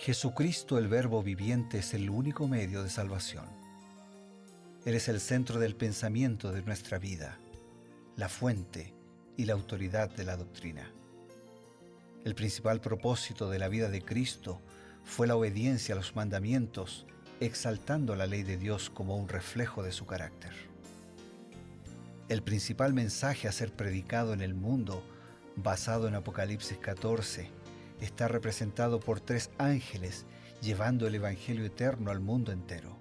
Jesucristo, el Verbo viviente, es el único medio de salvación. Él es el centro del pensamiento de nuestra vida, la fuente y la autoridad de la doctrina. El principal propósito de la vida de Cristo fue la obediencia a los mandamientos, exaltando la ley de Dios como un reflejo de su carácter. El principal mensaje a ser predicado en el mundo, basado en Apocalipsis 14, está representado por 3 ángeles llevando el Evangelio eterno al mundo entero.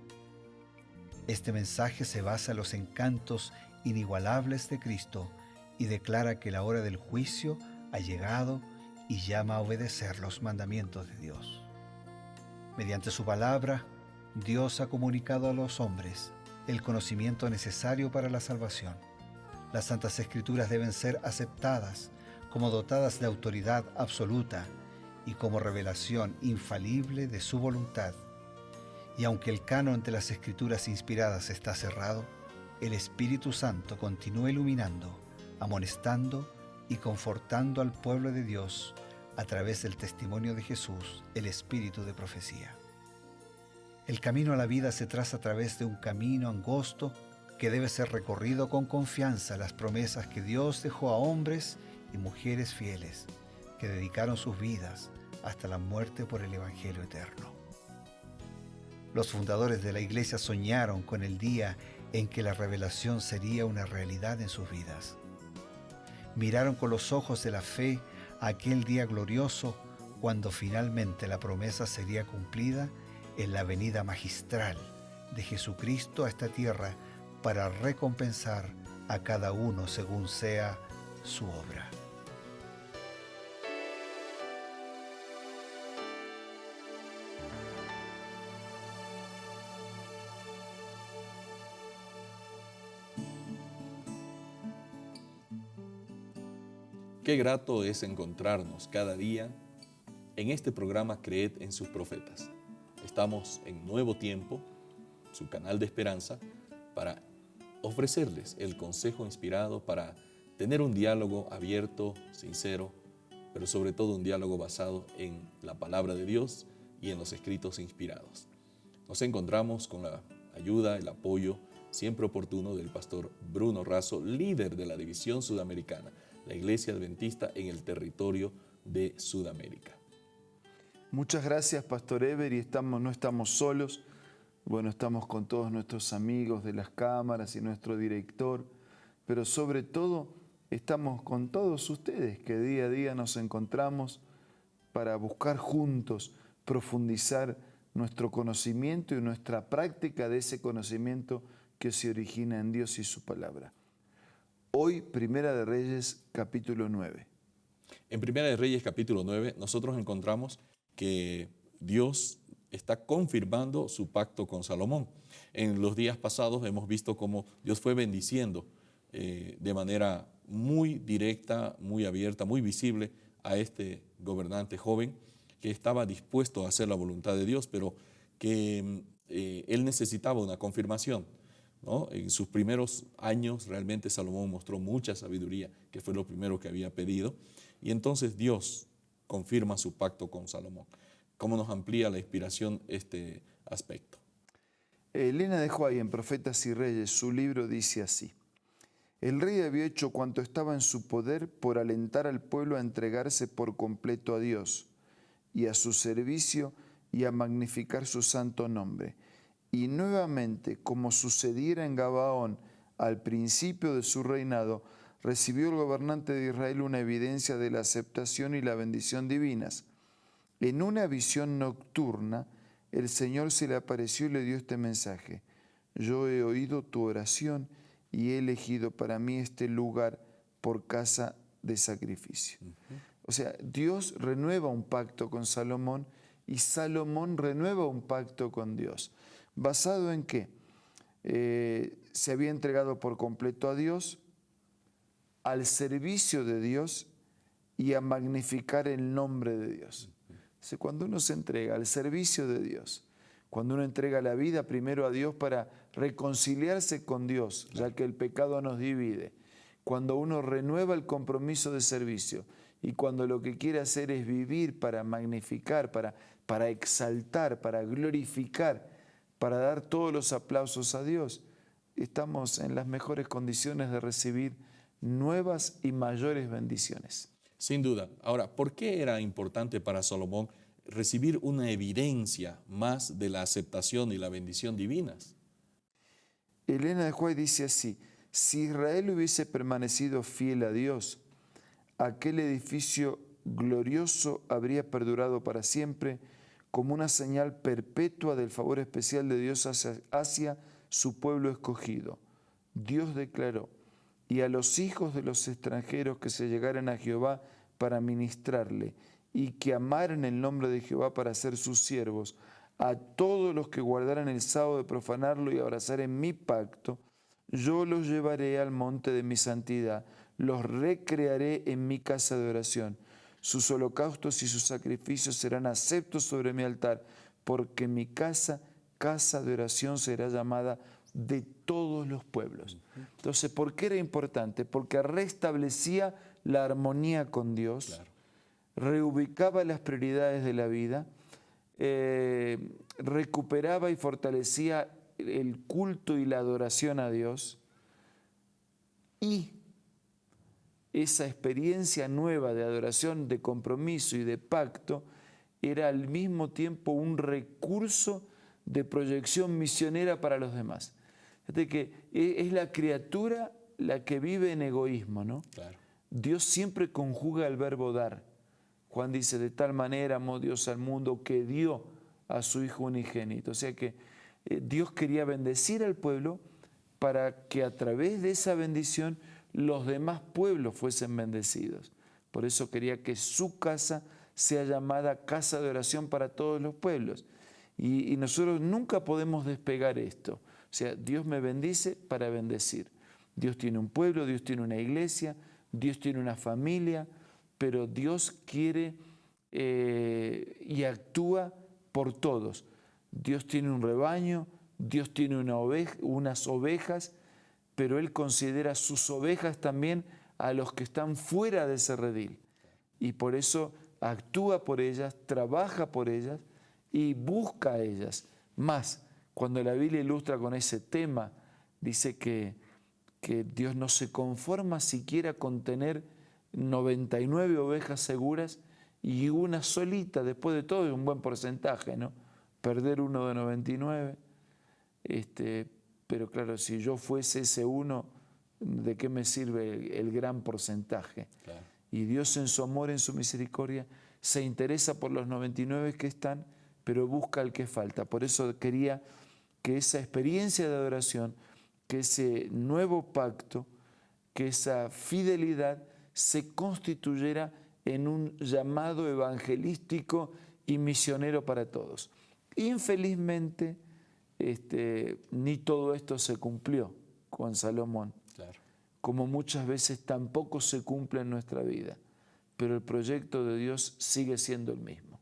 Este mensaje se basa en los encantos inigualables de Cristo y declara que la hora del juicio ha llegado y llama a obedecer los mandamientos de Dios. Mediante su palabra, Dios ha comunicado a los hombres el conocimiento necesario para la salvación. Las Santas Escrituras deben ser aceptadas como dotadas de autoridad absoluta y como revelación infalible de su voluntad. Y aunque el canon de las Escrituras inspiradas está cerrado, el Espíritu Santo continúa iluminando, amonestando y confortando al pueblo de Dios a través del testimonio de Jesús, el Espíritu de profecía. El camino a la vida se traza a través de un camino angosto que debe ser recorrido con confianza a las promesas que Dios dejó a hombres y mujeres fieles que dedicaron sus vidas hasta la muerte por el Evangelio eterno. Los fundadores de la Iglesia soñaron con el día en que la revelación sería una realidad en sus vidas. Miraron con los ojos de la fe a aquel día glorioso cuando finalmente la promesa sería cumplida en la venida magistral de Jesucristo a esta tierra para recompensar a cada uno según sea su obra. Qué grato es encontrarnos cada día en este programa Creed en sus profetas. Estamos en Nuevo Tiempo, su canal de esperanza, para ofrecerles el consejo inspirado para tener un diálogo abierto, sincero, pero sobre todo un diálogo basado en la palabra de Dios y en los escritos inspirados. Nos encontramos con la ayuda, el apoyo siempre oportuno del pastor Bruno Razo, líder de la División Sudamericana, la Iglesia Adventista en el territorio de Sudamérica. Muchas gracias, Pastor Ever, y no estamos solos. Bueno, estamos con todos nuestros amigos de las cámaras y nuestro director, pero sobre todo estamos con todos ustedes que día a día nos encontramos para buscar juntos, profundizar nuestro conocimiento y nuestra práctica de ese conocimiento que se origina en Dios y su palabra. Hoy, Primera de Reyes, capítulo 9. En Primera de Reyes, capítulo 9, nosotros encontramos que Dios está confirmando su pacto con Salomón. En los días pasados hemos visto cómo Dios fue bendiciendo de manera muy directa, muy abierta, muy visible a este gobernante joven que estaba dispuesto a hacer la voluntad de Dios, pero que él necesitaba una confirmación, ¿no? En sus primeros años realmente Salomón mostró mucha sabiduría, que fue lo primero que había pedido, y entonces Dios confirma su pacto con Salomón. ¿Cómo nos amplía la inspiración este aspecto? Elena de White, en Profetas y Reyes, su libro dice así: el rey había hecho cuanto estaba en su poder por alentar al pueblo a entregarse por completo a Dios y a su servicio y a magnificar su santo nombre. Y nuevamente, como sucediera en Gabaón al principio de su reinado, recibió el gobernante de Israel una evidencia de la aceptación y la bendición divinas. En una visión nocturna, el Señor se le apareció y le dio este mensaje: yo he oído tu oración y he elegido para mí este lugar por casa de sacrificio. O sea, Dios renueva un pacto con Salomón y Salomón renueva un pacto con Dios. ¿Basado en qué? Se había entregado por completo a Dios, al servicio de Dios y a magnificar el nombre de Dios. Entonces, cuando uno se entrega al servicio de Dios, cuando uno entrega la vida primero a Dios para reconciliarse con Dios, ya que el pecado nos divide, cuando uno renueva el compromiso de servicio y cuando lo que quiere hacer es vivir para magnificar, para exaltar, para glorificar, para dar todos los aplausos a Dios, estamos en las mejores condiciones de recibir nuevas y mayores bendiciones. Sin duda. Ahora, ¿por qué era importante para Salomón recibir una evidencia más de la aceptación y la bendición divinas? Elena de White dice así: si Israel hubiese permanecido fiel a Dios, aquel edificio glorioso habría perdurado para siempre como una señal perpetua del favor especial de Dios hacia su pueblo escogido. Dios declaró: y a los hijos de los extranjeros que se llegaran a Jehová para ministrarle y que amaran el nombre de Jehová para ser sus siervos, a todos los que guardaran el sábado de profanarlo y abrazaren mi pacto, yo los llevaré al monte de mi santidad, los recrearé en mi casa de oración. Sus holocaustos y sus sacrificios serán aceptos sobre mi altar, porque mi casa, casa de oración, será llamada de todos los pueblos. Entonces, ¿por qué era importante? Porque restablecía la armonía con Dios, claro, reubicaba las prioridades de la vida, recuperaba y fortalecía el culto y la adoración a Dios, y esa experiencia nueva de adoración, de compromiso y de pacto era al mismo tiempo un recurso de proyección misionera para los demás. Fíjate que es la criatura la que vive en egoísmo, ¿no? Claro. Dios siempre conjuga el verbo dar. Juan dice: de tal manera amó Dios al mundo que dio a su Hijo unigénito. O sea que Dios quería bendecir al pueblo para que a través de esa bendición los demás pueblos fuesen bendecidos. Por eso quería que su casa sea llamada casa de oración para todos los pueblos. Y nosotros nunca podemos despegar esto. O sea, Dios me bendice para bendecir. Dios tiene un pueblo, Dios tiene una iglesia, Dios tiene una familia, pero Dios quiere y actúa por todos. Dios tiene un rebaño, Dios tiene unas ovejas, pero Él considera sus ovejas también a los que están fuera de ese redil. Y por eso actúa por ellas, trabaja por ellas y busca a ellas. Más, cuando la Biblia ilustra con ese tema, dice que Dios no se conforma siquiera con tener 99 ovejas seguras y una solita. Después de todo es un buen porcentaje, ¿no? Perder uno de 99. Pero claro, si yo fuese ese uno, ¿de qué me sirve el gran porcentaje? Claro. Y Dios, en su amor, en su misericordia, se interesa por los 99 que están, pero busca al que falta. Por eso quería que esa experiencia de adoración, que ese nuevo pacto, que esa fidelidad se constituyera en un llamado evangelístico y misionero para todos. Infelizmente, ni todo esto se cumplió con Salomón, claro, como muchas veces tampoco se cumple en nuestra vida, pero el proyecto de Dios sigue siendo el mismo.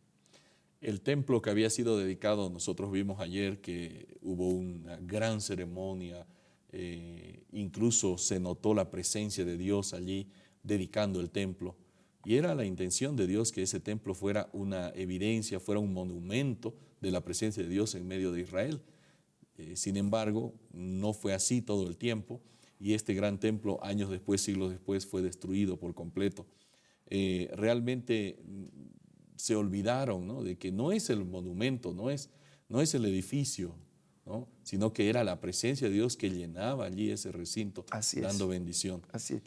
El templo que había sido dedicado, nosotros vimos ayer que hubo una gran ceremonia, incluso se notó la presencia de Dios allí dedicando el templo, y era la intención de Dios que ese templo fuera una evidencia, fuera un monumento de la presencia de Dios en medio de Israel. Sin embargo, no fue así todo el tiempo, y este gran templo, años después, siglos después, fue destruido por completo. Realmente se olvidaron, ¿no?, de que no es el monumento, no es el edificio, ¿no?, sino que era la presencia de Dios que llenaba allí ese recinto, dando bendición. Así es.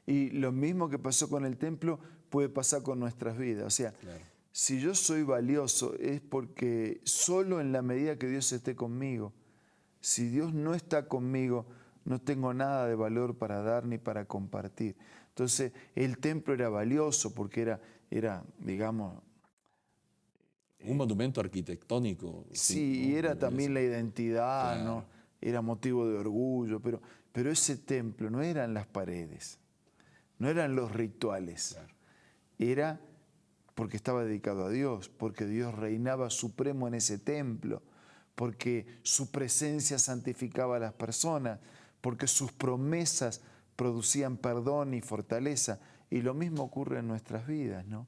Y lo mismo que pasó con el templo puede pasar con nuestras vidas. O sea, claro, si yo soy valioso es porque solo en la medida que Dios esté conmigo. Si Dios no está conmigo, no tengo nada de valor para dar ni para compartir. Entonces, el templo era valioso porque era digamos, un monumento arquitectónico. Sí, y era también la identidad, claro, ¿no? Era motivo de orgullo, pero ese templo no eran las paredes, no eran los rituales, claro, era porque estaba dedicado a Dios, porque Dios reinaba supremo en ese templo, porque su presencia santificaba a las personas, porque sus promesas producían perdón y fortaleza. Y lo mismo ocurre en nuestras vidas, ¿no?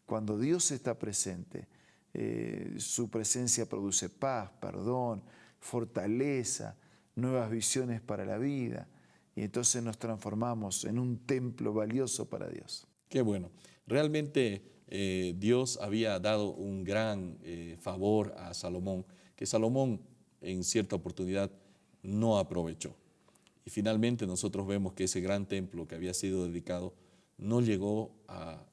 Cuando Dios está presente, su presencia produce paz, perdón, fortaleza, nuevas visiones para la vida. Y entonces nos transformamos en un templo valioso para Dios. Qué bueno. Realmente Dios había dado un gran favor a Salomón, que Salomón en cierta oportunidad no aprovechó. Y finalmente nosotros vemos que ese gran templo que había sido dedicado no llegó a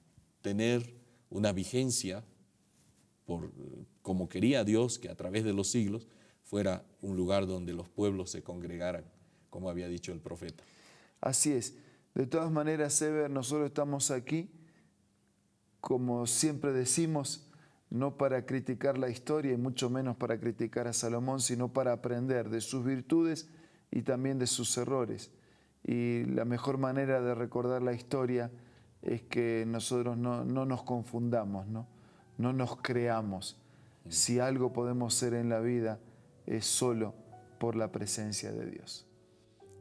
tener una vigencia como quería Dios, que a través de los siglos fuera un lugar donde los pueblos se congregaran, como había dicho el profeta. Así es. De todas maneras, Eber, nosotros estamos aquí, como siempre decimos, no para criticar la historia y mucho menos para criticar a Salomón, sino para aprender de sus virtudes y también de sus errores. Y la mejor manera de recordar la historia es que nosotros no nos confundamos, no nos creamos. Si algo podemos ser en la vida es solo por la presencia de Dios.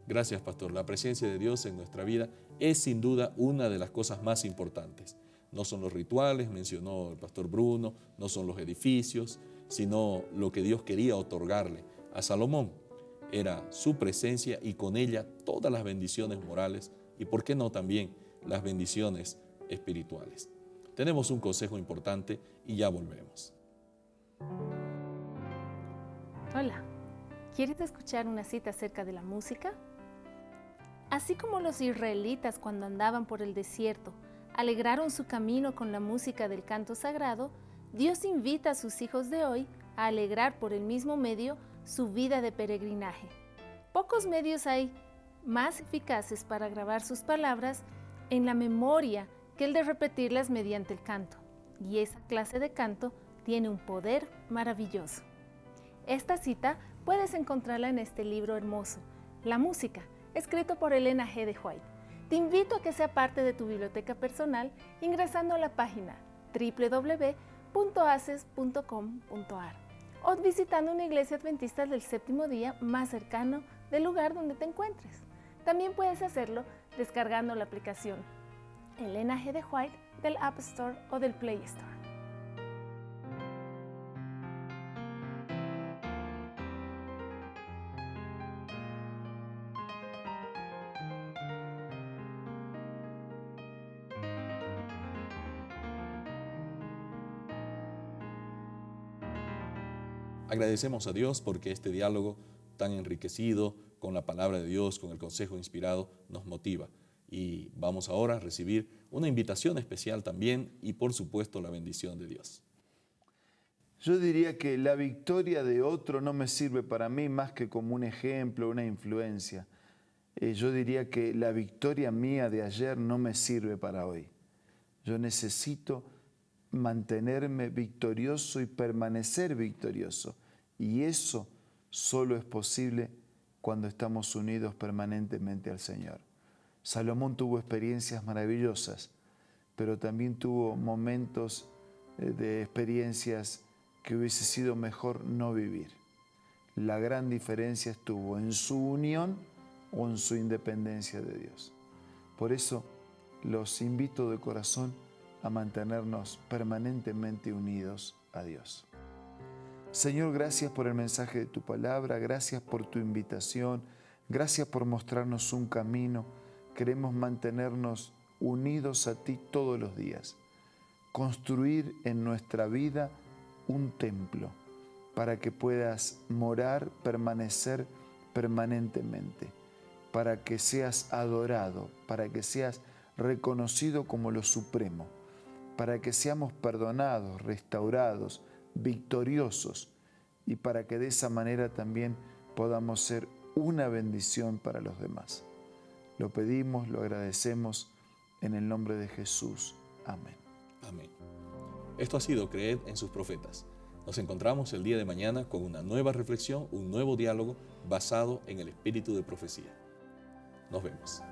Gracias, pastor. La presencia de Dios en nuestra vida es sin duda una de las cosas más importantes. No son los rituales, mencionó el pastor Bruno, no son los edificios, sino lo que Dios quería otorgarle a Salomón. Era su presencia y con ella todas las bendiciones morales y, ¿por qué no, también las bendiciones espirituales? Tenemos un consejo importante y ya volvemos. Hola, ¿quieres escuchar una cita acerca de la música? Así como los israelitas cuando andaban por el desierto alegraron su camino con la música del canto sagrado, Dios invita a sus hijos de hoy a alegrar por el mismo medio su vida de peregrinaje. Pocos medios hay más eficaces para grabar sus palabras en la memoria que el de repetirlas mediante el canto, y esa clase de canto tiene un poder maravilloso. Esta cita puedes encontrarla en este libro hermoso, La Música, escrito por Elena G. de White. Te invito a que sea parte de tu biblioteca personal ingresando a la página www.aces.com.ar o visitando una iglesia adventista del séptimo día más cercano del lugar donde te encuentres. También puedes hacerlo descargando la aplicación Elena G. de White del App Store o del Play Store. Agradecemos a Dios porque este diálogo tan enriquecido con la palabra de Dios, con el consejo inspirado, nos motiva. Y vamos ahora a recibir una invitación especial también y por supuesto la bendición de Dios. Yo diría que la victoria de otro no me sirve para mí más que como un ejemplo, una influencia. Yo diría que la victoria mía de ayer no me sirve para hoy. Yo necesito mantenerme victorioso y permanecer victorioso. Y eso solo es posible cuando estamos unidos permanentemente al Señor. Salomón tuvo experiencias maravillosas, pero también tuvo momentos de experiencias que hubiese sido mejor no vivir. La gran diferencia estuvo en su unión o en su independencia de Dios. Por eso los invito de corazón a mantenernos permanentemente unidos a Dios. Señor, gracias por el mensaje de tu palabra, gracias por tu invitación, gracias por mostrarnos un camino. Queremos mantenernos unidos a ti todos los días, construir en nuestra vida un templo para que puedas morar, permanecer permanentemente, para que seas adorado, para que seas reconocido como lo supremo, para que seamos perdonados, restaurados, victoriosos y para que de esa manera también podamos ser una bendición para los demás. Lo pedimos, lo agradecemos en el nombre de Jesús. Amén. Amén. Esto ha sido Creed en sus profetas. Nos encontramos el día de mañana con una nueva reflexión, un nuevo diálogo basado en el espíritu de profecía. Nos vemos.